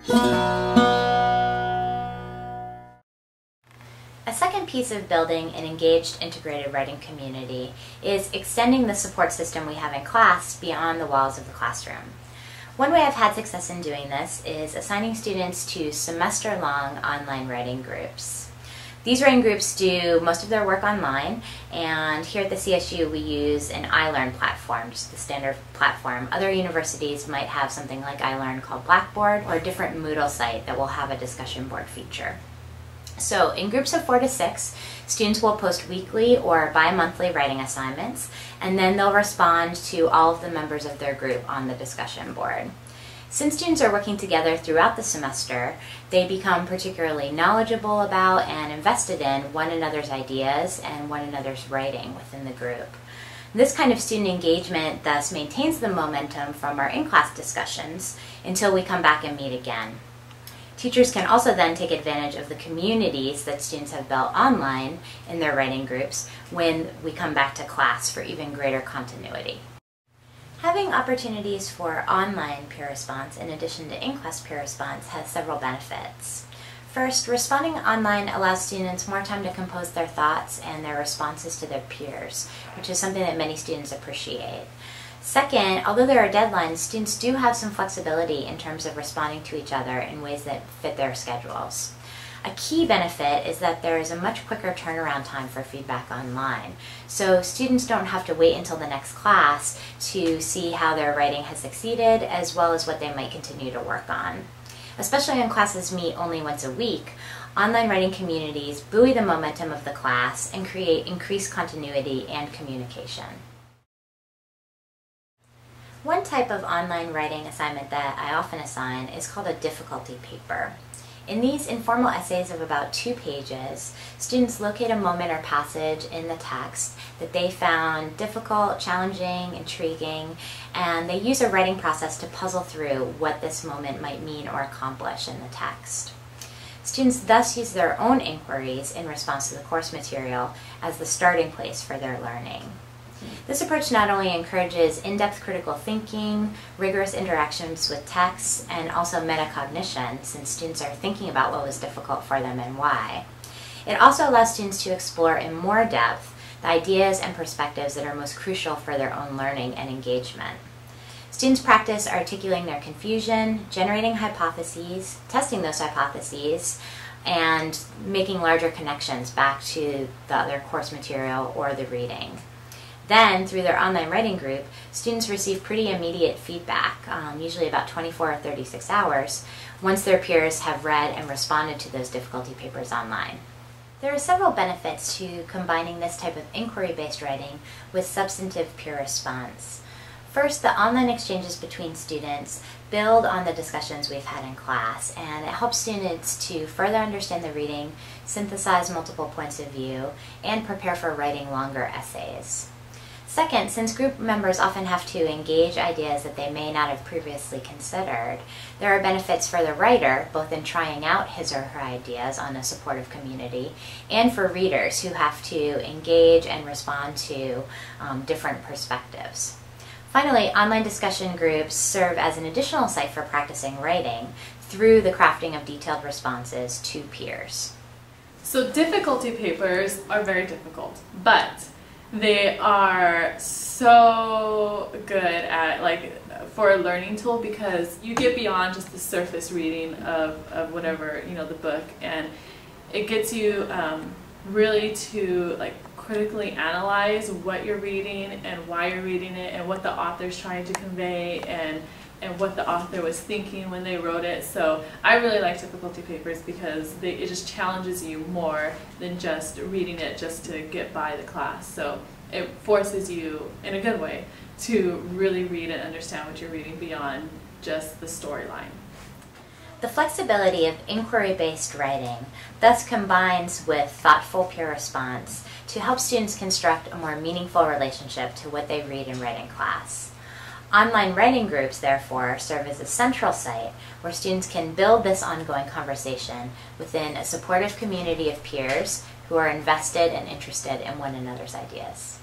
A second piece of building an engaged, integrated writing community is extending the support system we have in class beyond the walls of the classroom. One way I've had success in doing this is assigning students to semester-long online writing groups. These writing groups do most of their work online, and here at the CSU we use an iLearn platform, just the standard platform. Other universities might have something like iLearn called Blackboard, or a different Moodle site that will have a discussion board feature. So in groups of 4 to 6, students will post weekly or bi-monthly writing assignments, and then they'll respond to all of the members of their group on the discussion board. Since students are working together throughout the semester, they become particularly knowledgeable about and invested in one another's ideas and one another's writing within the group. This kind of student engagement thus maintains the momentum from our in-class discussions until we come back and meet again. Teachers can also then take advantage of the communities that students have built online in their writing groups when we come back to class for even greater continuity. Having opportunities for online peer response in addition to in-class peer response has several benefits. First, responding online allows students more time to compose their thoughts and their responses to their peers, which is something that many students appreciate. Second, although there are deadlines, students do have some flexibility in terms of responding to each other in ways that fit their schedules. A key benefit is that there is a much quicker turnaround time for feedback online, so students don't have to wait until the next class to see how their writing has succeeded, as well as what they might continue to work on. Especially when classes meet only once a week, online writing communities buoy the momentum of the class and create increased continuity and communication. One type of online writing assignment that I often assign is called a difficulty paper. In these informal essays of about 2 pages, students locate a moment or passage in the text that they found difficult, challenging, intriguing, and they use a writing process to puzzle through what this moment might mean or accomplish in the text. Students thus use their own inquiries in response to the course material as the starting place for their learning. This approach not only encourages in-depth critical thinking, rigorous interactions with texts, and also metacognition, since students are thinking about what was difficult for them and why. It also allows students to explore in more depth the ideas and perspectives that are most crucial for their own learning and engagement. Students practice articulating their confusion, generating hypotheses, testing those hypotheses, and making larger connections back to the other course material or the reading. Then, through their online writing group, students receive pretty immediate feedback, usually about 24 or 36 hours, once their peers have read and responded to those difficulty papers online. There are several benefits to combining this type of inquiry-based writing with substantive peer response. First, the online exchanges between students build on the discussions we've had in class, and it helps students to further understand the reading, synthesize multiple points of view, and prepare for writing longer essays. Second, since group members often have to engage ideas that they may not have previously considered, there are benefits for the writer, both in trying out his or her ideas on a supportive community, and for readers who have to engage and respond to different perspectives. Finally, online discussion groups serve as an additional site for practicing writing through the crafting of detailed responses to peers. So difficulty papers are very difficult, but they are so good at, for a learning tool, because you get beyond just the surface reading of whatever, the book, and it gets you really to critically analyze what you're reading and why you're reading it and what the author's trying to convey and what the author was thinking when they wrote it. So I really like difficulty papers because it just challenges you more than just reading it just to get by the class. So it forces you, in a good way, to really read and understand what you're reading beyond just the storyline. The flexibility of inquiry-based writing thus combines with thoughtful peer response to help students construct a more meaningful relationship to what they read and write in class. Online writing groups, therefore, serve as a central site where students can build this ongoing conversation within a supportive community of peers who are invested and interested in one another's ideas.